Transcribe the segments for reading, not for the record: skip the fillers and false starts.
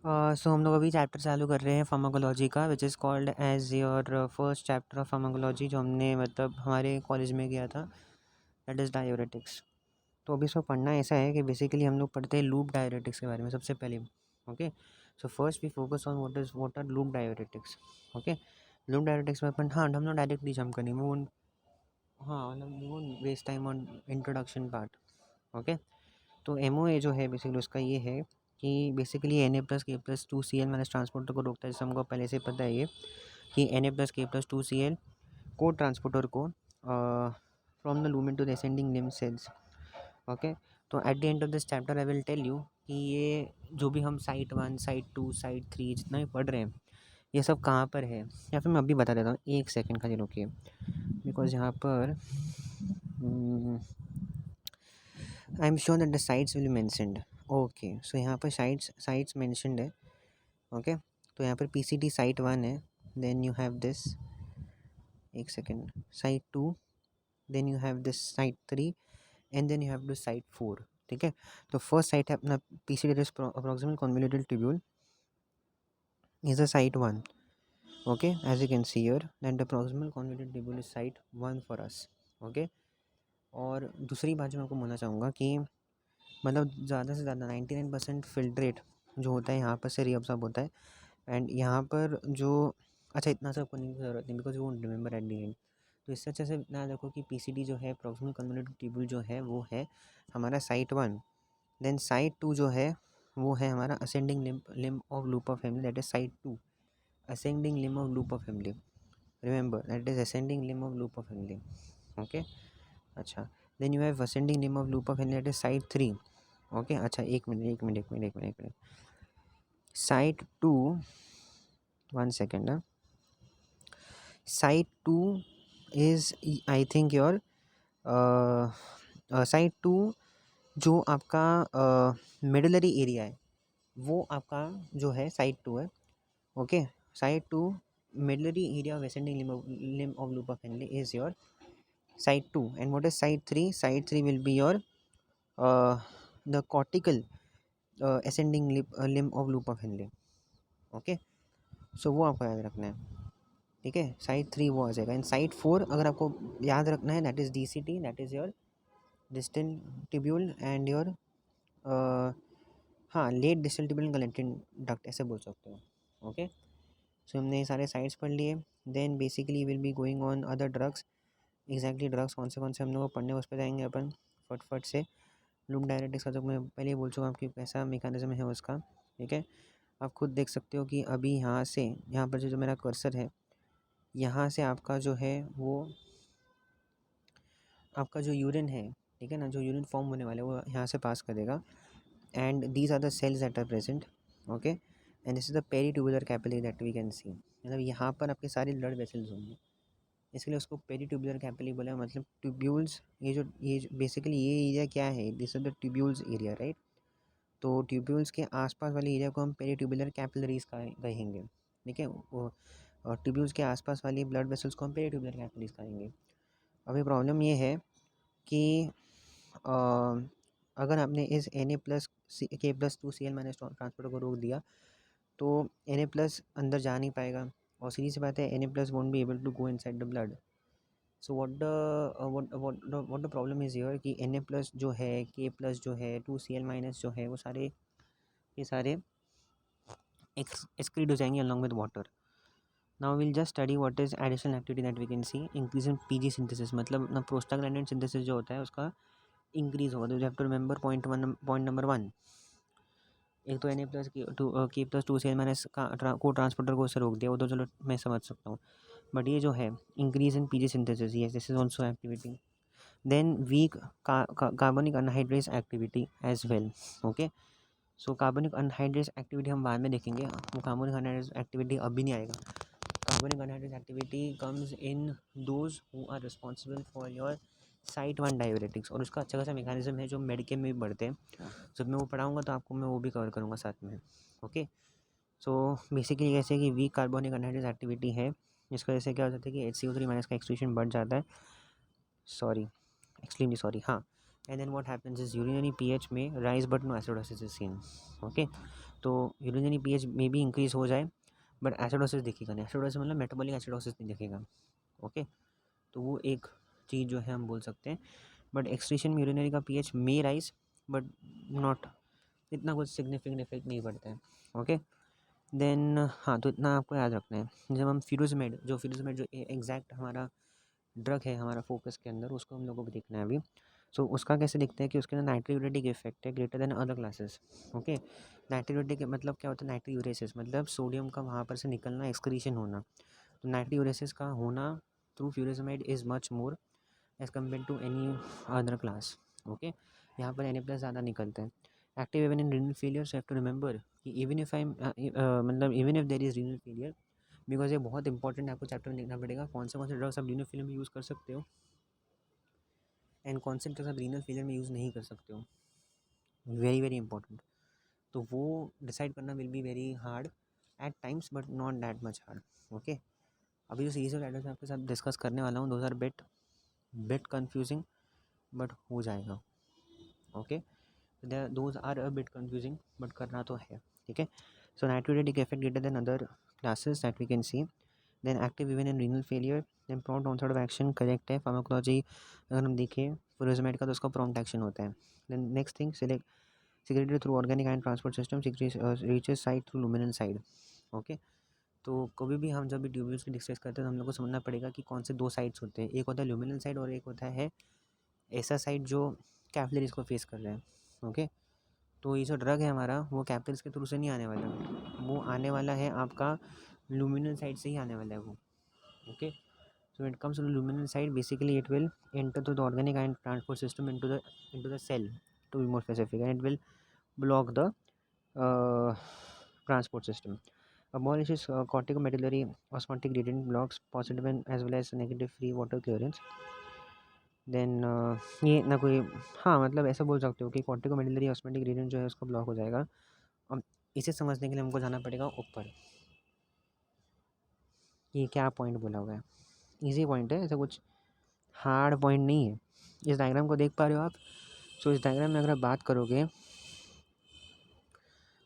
सो हम लोग अभी चैप्टर चालू कर रहे हैं फार्माकोलॉजी का, which is called as your first chapter of pharmacology, जो हमने मतलब हमारे कॉलेज में किया था, दैट इज़ डायोरेटिक्स। तो अभी इसको पढ़ना ऐसा है कि बेसिकली हम लोग पढ़ते हैं लूप डायोरेटिक्स के बारे में सबसे पहले। Okay, so first we focus on what are loop diuretics. Okay, loop diuretics में अपन हाँ हम लोग डायरेक्टली जंप करेंगे, वो हाँ मतलब we won't waste time on introduction part. Okay, तो एमओए जो है बेसिकली उसका ये है कि बेसिकली Na+K+2Cl माइनस ट्रांसपोर्टर को रोकता है, जैसे हमको पहले से पता है ये कि Na+K+2Cl को ट्रांसपोर्टर को from the lumen to the ascending limb cells. Okay, तो at the end of this chapter I will tell you कि ये जो भी हम साइट 1 साइट 2 साइट 3 जितना भी पढ़ रहे हैं ये सब कहाँ पर है, या फिर मैं अभी बता देता हूँ, एक सेकेंड खाली रुकिए, बिकॉज यहाँ पर I am sure that the sites will mentioned. Okay, so यहाँ पर साइट्स मेंशनड है। ओके, तो यहाँ पर पीसीटी साइट 1 है, देन यू हैव दिस, एक second, site 2, then you have this site 3 and then you have this site 4। ठीक है, तो फर्स्ट साइट है अपना PCT proximal convoluted tubule is a site 1. Okay, as you can see here that the proximal convoluted tubule is site 1 for us. Okay, और दूसरी बात जो मैं आपको बोलना चाहूँगा कि मतलब ज़्यादा से ज़्यादा 99% फिल्ट्रेट जो होता है यहाँ पर से रीअब्सॉर्ब होता है, एंड यहाँ पर जो अच्छा इतना सब करने की ज़रूरत नहीं, बिकॉज वो रिमेंबर एट दी एंड। तो इससे अच्छे से ना देखो कि पीसीडी जो है प्रॉक्सिमल कन्वोल्यूटेड ट्यूब्यूल जो है वो है हमारा साइट 1, देन साइट 2 जो है वो है हमारा ascending limb of loop of family, that is site 2, ascending limb of loop of family, remember that is ascending limb of loop of family. Okay, अच्छा, then you have ascending limb of loop of family, that is side 3. Okay, अच्छा एक minute side 2, 1 second, side 2 is I think your side 2 जो आपका medullary area है वो आपका जो है साइड 2 है। Okay, side 2 medullary area of ascending limb of loop of Henle is your side 2, and what is side 3? Side 3 will be your the cortical ascending limb of loop of Henle. Okay, so वो आपको याद रखना है। ठीक है, side 3 वो आ जाएगा, and side 4 अगर आपको याद रखना है that is DCT, that is your distal tubule and your हाँ late distal tubule collecting duct ऐसे बोल सकते हो। ओके, सो हमने ये सारे साइड्स पढ़ लिए, then basically will be going on other drugs. Exactly drugs कौन से हम लोग पढ़ने उस पर जाएंगे अपन फट से। लूप डायरेटिक्स का जो मैं पहले ही बोल चुका हूँ कि कैसा मेकानिज़म है उसका। ठीक है, आप खुद देख सकते हो कि अभी यहाँ से यहाँ पर जो मेरा कर्सर है यहाँ से आपका जो है वो आपका जो यूरिन है, ठीक है ना, जो यूरिन फॉर्म होने वाला है वो यहाँ से पास करेगा, and these are the cells that are present. Okay, and this is the peritubular capillary that we can see, मतलब यहाँ पर आपके सारे ब्लड वेसल्स होंगे, इसलिए उसको पेरीट्यूबुलर कैपिलरी बोला, मतलब ट्यूब्यूल्स। ये जो बेसिकली ये एरिया क्या है, this is the tubules area, right. तो ट्यूब्यूल्स के आसपास वाले एरिया को हम पेरीट्यूबुलर कैपिलरीज कहेंगे। ठीक है, और ट्यूब्यूल्स के आसपास वाली ब्लड वेसल्स को हम पेरीट्यूबुलर कैपिलरीज कहेंगे। अभी प्रॉब्लम ये है कि अगर आपने इस Na+K+2Cl माइनस ट्रांसपोर्टर को रोक दिया तो Na+ अंदर जा नहीं पाएगा, और सीधी सी बात है Na+ won't be able to go inside the blood. So what the problem is here कि Na+ जो है, K+ जो है, 2Cl माइनस जो है, वो सारे ये सारे एक्सक्रीट हो जाएंगे along with water. Now will just study what is additional activity that we can see, increase in PG synthesis, मतलब अपना प्रोस्टाग्लैंडिन सिंथेसिस जो होता है उसका इंक्रीज होगा। तो you have to remember point number 1, एक तो Na+K+2Cl माइनस को ट्रांसपोर्टर को उससे रोक दिया, वो तो चलो मैं समझ सकता हूँ, बट ये जो है increase in PG synthesis, yes this is also activity. Then weak carbonic anhydrase activity as well. Okay, so carbonic anhydrase activity हम बाद में देखेंगे, वो कार्बनिक अनहाइड्रेस एक्टिविटी अभी नहीं आएगा। Carbonic anhydrase activity comes in those who are responsible for your site 1 diuretics, और उसका अच्छा खासा मेकानिज्म है जो मेडिकेम में भी बढ़ते हैं। जब मैं वो पढ़ाऊँगा तो आपको मैं वो भी कवर करूँगा साथ में। ओके, सो बेसिकली कैसे कि वीक कार्बोनिक अनहाइड्रेस एक्टिविटी है, जिसकी वजह से क्या हो जाता है कि HCO3 माइनस का एक्सक्रीशन बढ़ जाता है, सॉरी एक्सट्रीमली सॉरी, हाँ। And then what happens is urinary pH में rise but no acidosis is seen. Okay, तो यूरिनरी पीएच में भी इंक्रीज हो जाए बट एसिडोसिस दिखेगा नहीं। एसिडोसिस मतलब मेटाबॉलिक एसिडोसिस नहीं दिखेगा। ओके, तो वो एक चीज़ जो है हम बोल सकते हैं। बट एक्सक्रीशन में यूरिनरी का pH may rise but not इतना कुछ सिग्निफिकेंट इफेक्ट नहीं पड़ता है। ओके, देन हाँ, तो इतना आपको याद रखना है। जब हम फ्यूरोजमेड जो एग्जैक्ट हमारा ड्रग है हमारा फोकस के अंदर, उसको हम लोगों को देखना है अभी। सो उसका कैसे दिखता है कि उसके अंदर नाइट्रियूरेटिक इफेक्ट है greater than other classes. Okay, natriuretic मतलब क्या होता है? नाइट्रियूरेसिस मतलब सोडियम का वहाँ पर से निकलना, एक्सक्रीशन होना। तो नाइट्रियूरेसिस का होना through furosemide is much more as compare to any other class. Okay, यहाँ पर Na+ ज़्यादा निकलता है। Active even in renal failure, so have to remember कि इवन इफ आई मतलब even if there is renal failure, because ये बहुत important है, आपको चैप्टर में देखना पड़ेगा कौन से ड्रग्स आप रीनल फेलियर में यूज़ कर सकते हो एंड कौन से ड्रग्स आप रीनल फेलियर में यूज़ नहीं कर सकते हो। Very very important. तो वो डिसाइड करना will be very hard at times but not that much hard. Okay, अभी जो सीरीज ऑफ लेटर्स मैं आपके साथ डिस्कस करने वाला हूँ, those are bit confusing but हो जाएगा। Okay, those are a bit confusing but करना तो है। ठीक है, so natriuretic effect greater than other classes that we can see, then active even in renal failure, then prompt onset of action, correct है। Pharmacology अगर हम देखें फ्यूरोजमेड का तो उसका प्रॉम्प्ट एक्शन होता है। Then next thing, secreted through organic ion transport system, reaches site through luminal side। Okay, तो कभी भी हम जब भी ट्यूब्यूल्स की डिस्कस करते हैं तो हम लोग को समझना पड़ेगा कि कौन से दो साइड्स होते हैं। एक होता है ल्यूमिनल साइड और एक होता है ऐसा साइड जो कैपिलरीज को फेस कर रहे हैं। ओके, तो ये जो ड्रग है हमारा वो कैपिलरीज के थ्रू से नहीं आने वाला, वो आने वाला है आपका ल्यूमिनल साइड से ही आने वाला है वो। Okay, so when it comes to the luminal side, basically it will enter to the organic ion transport system into the cell, to be more specific, and it will block the transport system. Abolishes corticomedullary osmotic gradient, blocks positive and as well as negative free water clearance। Then ये ना कोई, हाँ मतलब ऐसा बोल सकते हो कि कॉर्टिकोमेडुलरी ऑस्मोटिक ग्रेडियंट जो है उसको ब्लॉक हो जाएगा। अब इसे समझने के लिए हमको जाना पड़ेगा ऊपर, ये क्या पॉइंट बोला हुआ है। इजी पॉइंट है, ऐसा कुछ हार्ड पॉइंट नहीं है। इस डायग्राम को देख पा रहे हो आप? सो इस डायग्राम में अगर आप बात करोगे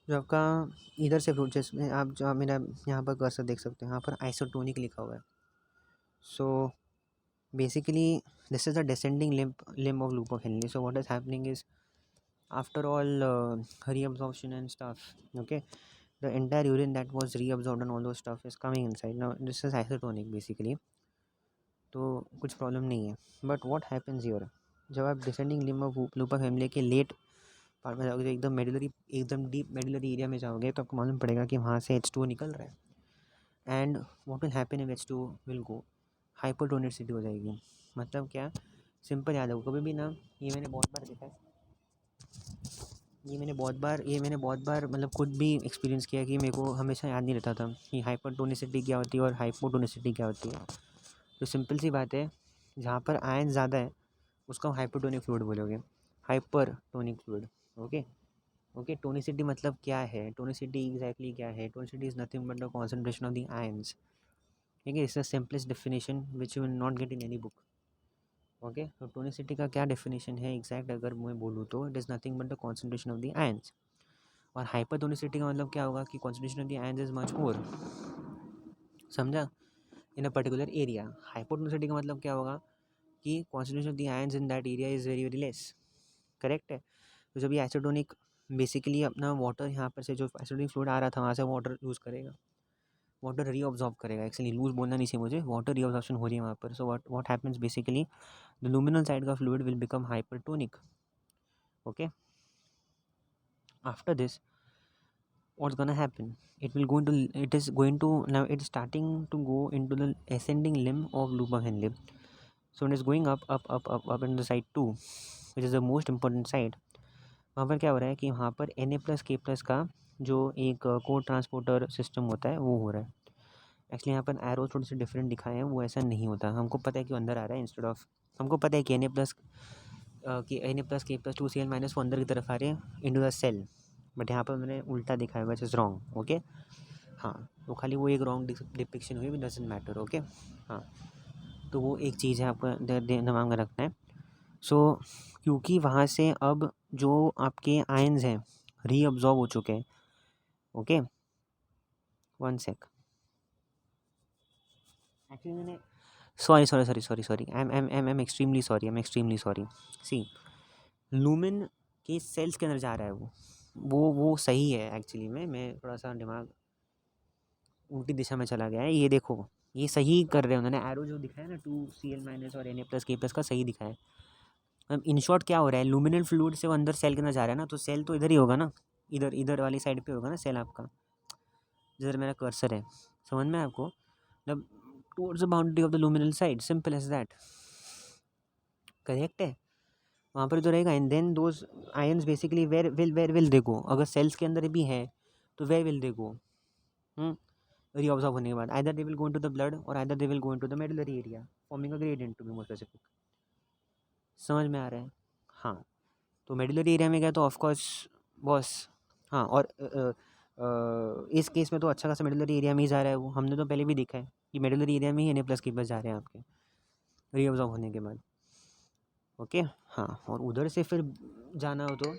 जो आपका इधर से फ्लूइड, जिसमें आप जो मेरा यहाँ पर कर्सर देख सकते हो, यहाँ पर आइसोटोनिक लिखा हुआ है। So basically this is the descending limb of loop of Henle। So what is happening is after all reabsorption and stuff, okay, the entire urine that was reabsorbed and all those stuff is coming inside. Now this is isotonic basically, तो कुछ problem नहीं है। But what happens here, जब आप descending limb of loop of Henle के late part में जाओगे, एकदम मेडुलरी, एकदम डीप मेडुलरी एरिया में जाओगे, तो आपको मालूम पड़ेगा कि वहाँ से H2O निकल रहा है। And what will happen if H2O will go, hypotonicity हो जाएगी। मतलब क्या, सिंपल याद है कभी भी ना, ये मैंने बहुत बार देखा है, ये मैंने बहुत बार मतलब खुद भी एक्सपीरियंस किया कि मेरे को हमेशा याद नहीं रहता था कि हाइपरटोनिसिटी क्या होती है और हाइपोटोनिसिटी क्या होती है। तो सिंपल सी बात है, जहाँ पर आयन ज़्यादा है उसको हाइपोटोनिक फ्लूइड बोलोगे, hypertonic fluid. Okay okay, tonicity मतलब क्या है, टोनिसिटी एग्जैक्टली क्या है? Tonicity is nothing but the concentration of the ions. ठीक है, it's the simplest definition which you will not get in any book. Okay, तो tonicity का क्या डेफिनेशन है एग्जैक्ट अगर मैं बोलूँ तो it is nothing but the concentration of the ions. और हाइपरटोनिसिटी का मतलब क्या होगा कि concentration of the ions is much more, समझा, इन अ पर्टिकुलर एरिया। हाइपोटोनिसिटी का मतलब क्या होगा कि concentration of the ions in that area is very very less. Correct है। तो जब ये एसिटोनिक बेसिकली अपना वाटर यहाँ पर से जो एसिटोनिक फ्लूइड आ रहा था वहाँ से वाटर यूज़ करेगा, वाटर रीअब्जॉर्ब करेगा। एक्चुअली लूज बोलना नहीं चाहिए मुझे, वाटर रीअब्जॉर्प्शन हो रही है वहाँ पर। So what happens basically, the luminal side का fluid will become hypertonic. Okay, after this what's gonna happen, it is going to now it's starting to go into the ascending limb of loop of Henle। so it is going up in the side 2 which is the most important side। वहाँ पर क्या हो रहा है कि वहाँ पर Na+K+ का जो एक को ट्रांसपोर्टर सिस्टम होता है वो हो रहा है। एक्चुअली यहाँ पर एरो थोड़े से डिफरेंट दिखाए हैं, वो ऐसा नहीं होता। हमको पता है कि वो अंदर आ रहा है, इंस्टेड ऑफ हमको पता है कि Na+K+2Cl- वो अंदर की तरफ आ रहे हैं इनटू द सेल, बट यहाँ पर मैंने उल्टा दिखाया विच इज़ रॉन्ग। ओके, हाँ, तो खाली वो एक रॉन्ग डिपिक्शन हुई, बट डजंट मैटर। ओके, हाँ, तो वो एक चीज़ है आपको दिमाग में रखना है। सो क्योंकि वहाँ से अब जो आपके आयंस हैं रीअब्जॉर्ब हो चुके हैं, ओके, वन सेक। एक्चुअली मैंने sorry, I am extremely sorry. See, lumen के सेल्स के अंदर जा रहा है वो सही है। एक्चुअली में मैं थोड़ा सा दिमाग उल्टी दिशा में चला गया है। ये देखो, ये सही कर रहे हैं उन्होंने, एरो जो दिखाया ना 2Cl- और Na+K+ का सही दिखाया है। अब इन शॉर्ट क्या हो रहा है, लूमिनल फ्लूइड से वो अंदर सेल के अंदर जा रहा है ना, तो सेल तो इधर ही होगा ना, इधर इधर वाली साइड पे होगा ना सेल आपका, जिधर मेरा कर्सर है। समझ में आपको, मतलब towards the boundary of the luminal side, simple as that. Correct है, वहाँ पर तो रहेगा। And then those ions basically where will they go, अगर सेल्स के अंदर भी है तो where will they go, reabsorb होने के बाद, either they will go into the blood और either they will go into the medullary area, forming a gradient to be more specific. समझ में आ रहा है? हाँ, तो मेडुलरी एरिया में गया तो ऑफकोर्स बॉस। हाँ, और इस केस में तो अच्छा खासा मेडुलरी एरिया में ही जा रहा है वो, हमने तो पहले भी देखा है कि मेडुलरी एरिया में ही Na+K+ जा रहे हैं आपके रीअब्जॉर्ब होने के बाद। ओके, हाँ, और उधर से फिर जाना हो तो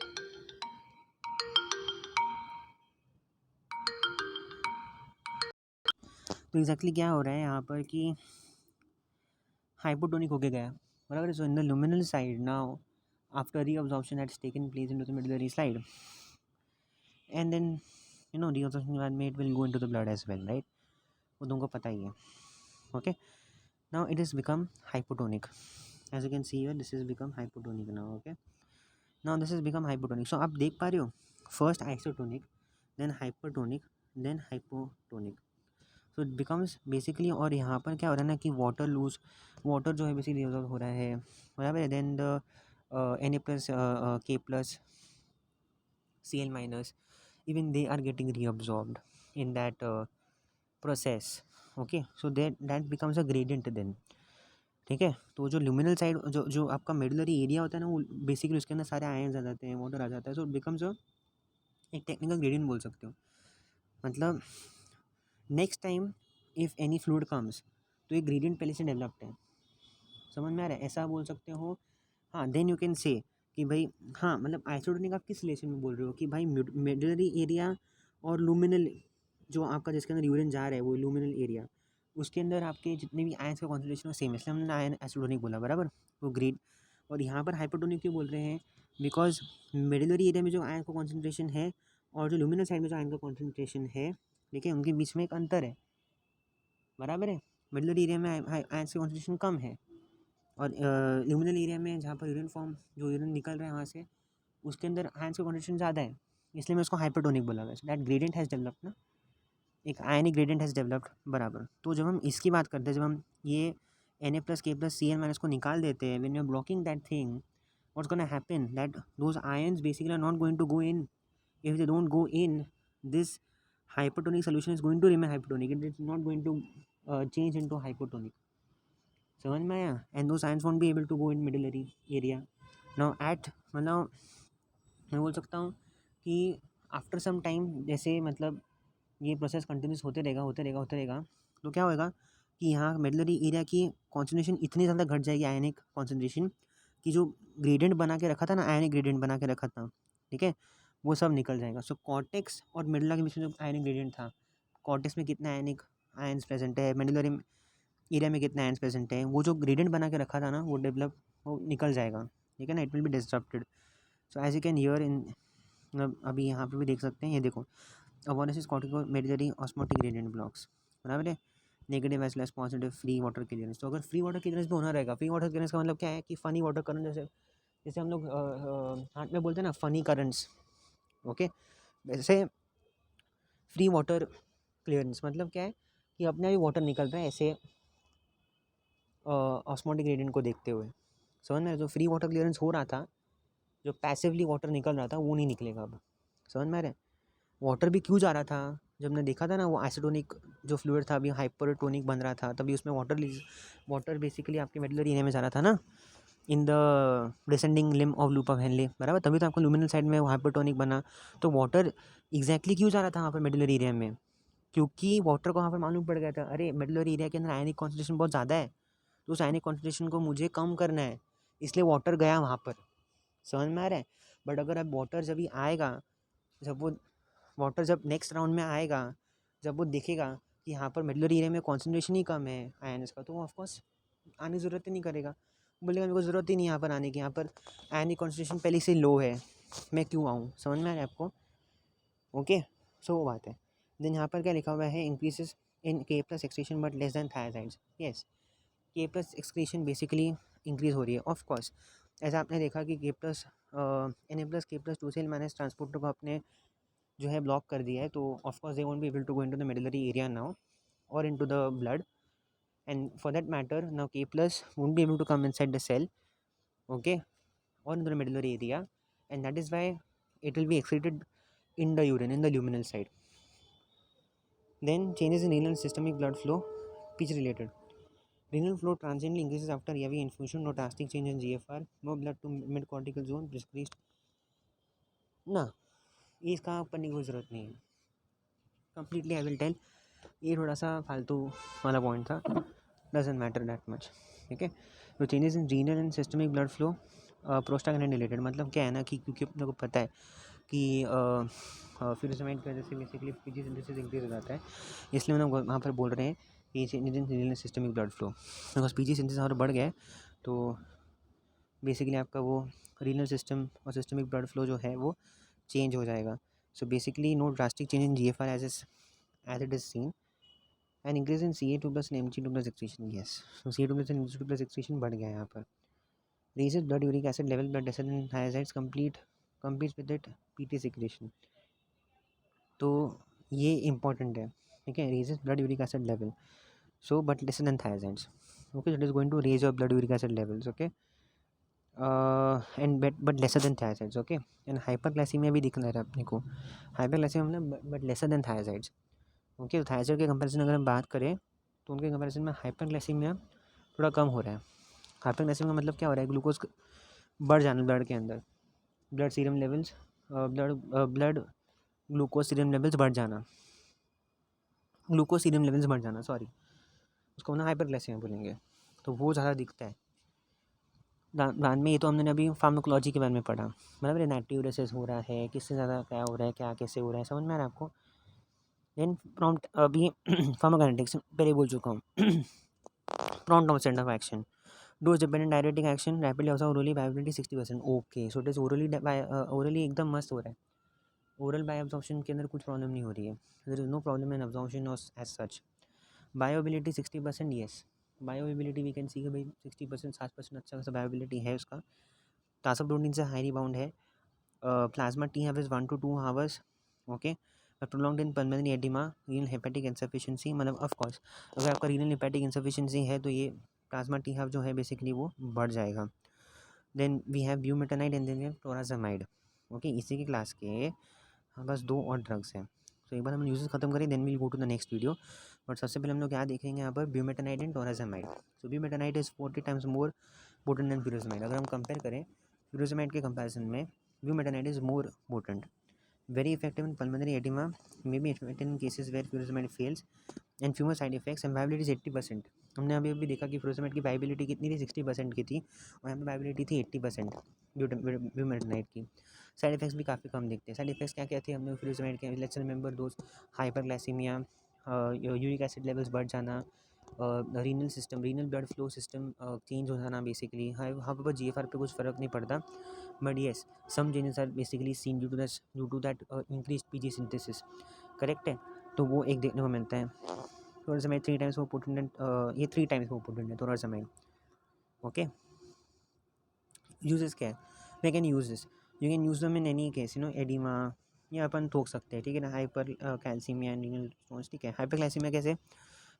एग्जैक्टली क्या हो रहा है यहाँ पर कि हाइपोटोनिक होके गया, बराबर। So in the luminal side now, after reabsorption has taken place into the medullary side, and then reabsorption के बाद में it will go into the blood as well, right? वो तुमको पता ही है। Okay, now it has become hypotonic, as you can see here, this has become hypotonic now. Okay, now this has become hypotonic, so आप देख पा रहे हो, first isotonic, then hypertonic, then hypotonic, so it becomes basically। और यहाँ पर क्या हो रहा है ना कि वाटर जो है बेसिकली हो रहा है, बराबर है। Then the Na+K+Cl- even they are getting reabsorbed in that process। okay, so that becomes a gradient then। ठीक है, तो जो ल्यूमिनल साइड, जो जो आपका मेडुलरी एरिया होता है ना, वो बेसिकली उसके अंदर सारे आयंस आ जाते हैं, वाटर आ जाता है, सो इट बिकम्स अ एक टेक्निकल ग्रेडियंट बोल सकते हो। मतलब next time if any fluid comes, तो ये ग्रेडियंट पहले से डेवलप्ड है। समझ में आ रहा है? ऐसा बोल सकते हो। हाँ, देन यू कैन से कि भाई, हाँ, मतलब आइसोटोनिक आप किस रिलेशन में बोल रहे हो कि भाई मेडुलरी एरिया और लूमिनल, जो आपका जिसके अंदर यूरिन जा रहा है वो लूमिनल एरिया, उसके अंदर आपके जितने भी आयंस का कॉन्सेंट्रेशन वो सेम है, इसलिए हमने आयन आइसोटोनिक बोला, बराबर। वो ग्रेड, और यहाँ पर हाइपोटोनिक क्यों बोल रहे हैं, बिकॉज मेडुलरी एरिया में जो आयन का कॉन्सेंट्रेशन है और जो लूमिनल साइड में जो आयन का कॉन्सेंट्रेशन है, देखिए उनके बीच में एक अंतर है, बराबर है। मेडुलरी एरिया में आयन का कॉन्सेंट्रेशन कम है, और ल्यूमिनल एरिया में जहाँ पर यूरिन फॉर्म, जो यूरिन निकल रहा है वहाँ से, उसके अंदर आयंस का कॉन्सेंट्रेशन ज़्यादा है, इसलिए मैं उसको हाइपरटोनिक बोला गया। दैट ग्रेडियंट हैज़ डेवलप्ड ना, एक आयनिक ग्रेडियंट हैज़ डेवलप्ड, बराबर। तो जब हम इसकी बात करते हैं, जब हम ये Na+K+Cl- को निकाल देते हैं, when you are blocking that thing, what's gonna happen, that those ions basically are not going to go in. If they don't go in, this hypertonic solution is going to remain hypertonic, it is not going to change into hypotonic। समझ में आया? And those ions won't be able to go in medullary area. Now at, मतलब मैं बोल सकता हूँ कि after some time, जैसे मतलब ये प्रोसेस कंटिन्यूस होते रहेगा, तो क्या होएगा कि यहाँ मेडलरी एरिया की कॉन्सेंट्रेशन इतनी ज़्यादा घट जाएगी, आयनिक कॉन्सेंट्रेशन, कि जो ग्रेडियंट बना के रखा था ना, आयनिक ग्रेडियंट बना के रखा था, ठीक है, वो सब निकल जाएगा। सो कॉर्टेक्स और मेडुला के बीच में जो आयनिक ग्रेडियंट था, कॉर्टेक्स में कितना आयनिक आयंस प्रेजेंट है, मेडुलरी एरिया में कितना आयंस प्रेजेंट है, वो जो ग्रेडियंट बना के रखा था ना, वो डेवलप, वो निकल जाएगा, ठीक है ना, it will be disturbed. So as you can hear in, मतलब अभी यहाँ पे भी देख सकते हैं, ये देखो, अवोनेसिस cortico medullary osmotic gradient blocks, बराबर है। Negative as less positive free water clearance, तो अगर फ्री वाटर क्लियरेंस भी होना रहेगा, फ्री वाटर क्लियरेंस का मतलब क्या है कि फनी वाटर करंट, जैसे जैसे हम लोग हाथ में बोलते हैं ना फनी करंट्स, ओके, वैसे फ्री वाटर क्लियरेंस मतलब क्या है कि अपने आप ही वाटर निकल रहा है ऐसे ऑस्मोटिक ग्रेडियंट को देखते हुए। समझ में? जो फ्री वाटर क्लियरेंस हो रहा था, जो पैसिवली वाटर निकल रहा था, वो नहीं निकलेगा अब। समझ में आ रहा है? वाटर भी क्यों जा रहा था, जब ने देखा था ना, वो आइसोटोनिक जो फ्लूइड था अभी हाइपरटोनिक बन रहा था, तभी उसमें वाटर बेसिकली आपके मेडुलरी एरिया में जा रहा था ना, in the descending limb of loop of Henle, बराबर, तभी तो आपको लुमिनल साइड में हाइपरटोनिक बना। तो वाटर एग्जैक्टली क्यों जा रहा था वहाँ पर मेडुलरी एरिया में, क्योंकि वाटर को वहाँ पर मालूम पड़ गया था, अरे मेडुलरी एरिया के अंदर आयनिक कॉन्सेंट्रेशन बहुत ज़्यादा है, तो उस आयनिक कॉन्सेंट्रेशन को मुझे कम करना है, इसलिए वाटर गया वहाँ पर। समझ में आ रहा है? बट अगर अब वाटर जब भी आएगा, जब वो वाटर जब नेक्स्ट राउंड में आएगा, जब वो देखेगा कि यहाँ पर मिडलरी एरिया में कॉन्सेंट्रेशन ही कम है आयन्स का, तो वो ऑफकोर्स आने की ज़रूरत ही नहीं करेगा, बोलेगा मेरे को ज़रूरत ही नहीं यहाँ पर आने की, यहाँ पर आयन की कॉन्सेंट्रेशन पहले से लो है, मैं क्यों आऊँ। समझ में आ रहा है आपको? ओके, सो वो बात है। देन यहाँ पर क्या लिखा हुआ है, इंक्रीजेस इन के plus excretion but less than thyroids. Yes, के प्लस एक्सक्रीशन बेसिकली इंक्रीज हो रही है ऑफ कोर्स। ऐसा आपने देखा कि K plus N A plus K plus 2 सेल माइनस ट्रांसपोर्टर को आपने जो है ब्लॉक कर दिया है, तो of course they won't be able to go into the medullary area now और into the blood, and for that matter now K plus won't be able to come inside the cell, okay, or in the medullary area, and that is why it will be excreted in the urine in the luminal side. Then changes in renal systemic blood flow, pitch related. Renal flow transiently increases after heavy infusion, no drastic change in GFR, no blood to mid cortical zone decreased ना, ये इसका करने की कोई ज़रूरत नहीं है, completely I will tell, ये थोड़ा सा फालतू वाला पॉइंट था, डजेंट मैटर दैट मच, ठीक है। तो changes in renal and systemic blood flow prostaglandin related, मतलब क्या है ना कि क्योंकि अपने को पता है कि फ्यूरोसेमाइड की वजह से बेसिकली पीजी सिंथेसिस इंक्रीज हो जाता है, इसलिए हम लोग वहाँ पर बोल रहे हैं कि changes in renal systemic blood flow, because PG synthesis और बढ़ गया है, तो बेसिकली आपका वो रीनल सिस्टम और सिस्टमिक ब्लड फ्लो जो है वो चेंज हो जाएगा। So basically no drastic change in GFR as it is seen, and increase in CA2 plus and Mg2 plus excretion. Yes, so CA2 plus and Mg2 plus excretion बढ़ गया है यहाँ पर। raises blood uric acid level blood lesser than thiazides competes with it PT secretion, तो ये important है, ठीक है। raises blood uric acid level, so but lesser than thiazides, okay, so it is going to raise your blood uric acid levels, okay, and but lesser than thiazides, okay, and hyperglycemia भी दिख रहा है अपने को, hyperglycemia मतलब but lesser than thiazides, okay. तो thyroid के comparison अगर हम बात करें तो उनके कंपैरिजन में हाइपरग्लाइसीमिया थोड़ा कम हो रहा है। हाइपरग्लाइसीमिया का मतलब क्या हो रहा है, ग्लूकोज बढ़ जाना ब्लड के अंदर, blood serum levels blood glucose serum levels बढ़ जाना, ग्लूकोज सीरम लेवल्स बढ़ जाना, सॉरी, उसको ना हाइपरग्लाइसीमिया बोलेंगे, तो वो ज़्यादा दिखता है। बाद में ये तो हमने अभी फार्माकोलॉजी के बारे में पढ़ा, मतलब रेनाक्टिव हो रहा है, किससे ज़्यादा क्या हो रहा है, क्या कैसे हो रहा है, समझ में आ रहा है आपको। देन प्रॉम्प्ट अभी फार्माकोकाइनेटिक्स पहले बोल चुका हूँ। Prompt onset of action, dose dependent diuretic action, rapidly absorb orally, bioavailability 60%, okay, so it is orally एकदम मस्त हो रहा है, ओरल बायो अब्जॉर्प्शन के अंदर कुछ प्रॉब्लम नहीं हो रही है, there is no problem in absorption as such. Bioavailability 60%, yes, bioavailability we can see कि भाई 60% 60% अच्छा खासा बायोबिलिटी है उसका, तासा प्रोटीन से हाई रिबाउंड है, plasma T have is 1 to 2 hours, okay, prolonged in pulmonary oedema, renal hepatic insufficiency, मतलब ऑफ कोर्स अगर आपका रीनल हेपेटिक इनसफिशिएंसी है तो ये प्लाज्मा टी हैव जो है बेसिकली वो बढ़ जाएगा। Then we have bumetanide and then we have torasemide, okay, इसी के क्लास के बस 2 और ड्रग्स हैं, तो एक बार हम यूजेस खत्म करें then we'll go to the next video, but सबसे पहले हम लोग क्या देखेंगे यहाँ पर, bumetanide and torasemide. So bumetanide is 40 times more potent than furosemide, अगर हम कंपेयर करें फ्यूरोसेमाइड के कंपैरिजन में bumetanide is more potent, very effective in pulmonary edema, may be effective in cases where furosemide fails, and fewer side effects, and viability is 80%। हमने अभी अभी देखा कि फ्यूरोसेमाइड की वाइबिलिटी कितनी थी, 60% की थी, और यहाँ पे वाइबिलिटी थी 80% ब्यूमेटानाइड की। साइड इफेक्ट्स भी काफ़ी कम दिखते हैं। साइड इफेक्ट्स क्या क्या थे हमने फ्यूरोसेमाइड के, let's remember those, hyperglycaemia, uric acid levels बढ़ जाना, renal system, renal blood flow system change हो जाना बेसिकली, हाँ पर GFR पे कुछ फ़र्क नहीं पड़ता, but yes some changes are basically seen due to that increase PG synthesis, correct है, तो वो एक देखने को मिलता है। थोड़ा समय 3 टाइम्स वो पोटेंट, ये 3 टाइम्स वो पोटेंट है थोड़ा समय, ओके। यूजेस क्या है, we can use this, you can use them in any case, oedema, या अपन ठोक सकते हैं, ठीक है ना, hypercalcaemia and renal stones, ठीक है। हाइपर कैल्सीमिया कैसे,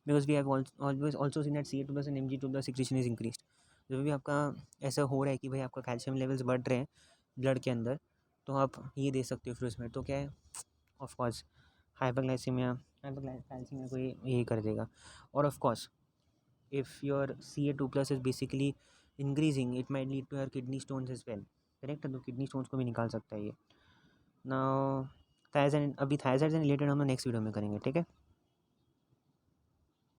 because we have always also seen that CA2 plus and Mg2 plus secretion is increased, जब भी आपका ऐसा हो रहा है कि भाई आपका कैल्शियम लेवल्स बढ़ रहे हैं ब्लड के अंदर, तो आप ये दे सकते हो फ्यूरोसेमाइड, तो क्या है ऑफ कोर्स हाइपरग्लाइसीमिया, हाइपरग्लाइसीमिया को ये कर देगा, और of course if your CA2 plus is basically increasing it might lead to your kidney stones as well, correct है, तो किडनी स्टोन्स को भी निकाल सकता है ये। नाउ थायराइड, अभी थायराइड से रिलेटेड हम नेक्स्ट वीडियो में करेंगे, ठीक है।